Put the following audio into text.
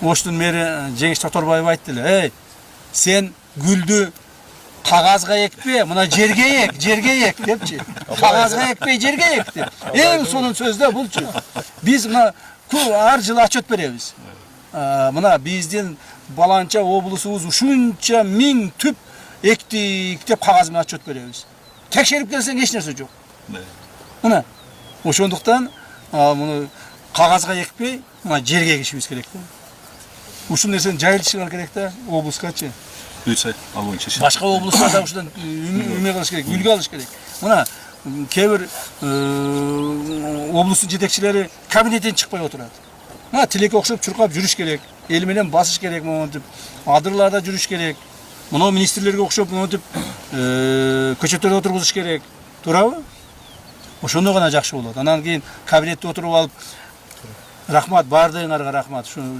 Оштун мэри Жеңиш Тоторбаев айтты эле, эй, сен гүлдү кагазга экпе, мына жерге ек депчи. Кагазга экпей жерге ек деп. Эң сонун сөз да булчу. Биз мына ар жылы отчет беребиз. Мына биздин баланча облусубуз ушунча миң түп эктик деп кагаз менен отчет беребиз. Текшерип келсең эч нерсе жок. Мына ошондуктан муну кагазга экпей, мына жерге егишибиз керек да. Ушул нерсени жайылтышыбыз керек да облускачы. Büyüse alın çeşit. Башка облустарда ушудан үмө кылыш керек, үлгү алыш керек. Мына кээ бир облустун жетекчилери кабинеттен чыкпай отурат. Мына тилекке окшоп чуркап жүрүш керек, эл менен басыш керек, монтип адырларда жүрүш керек. Мына министрлерге окшоп монтип көчөттөрдө отургузуш керек. Туурабы? Ошондо гана жакшы болот. Анан кийин кабинетте отуруп алып, рахмат, баардыгыңарга рахмат.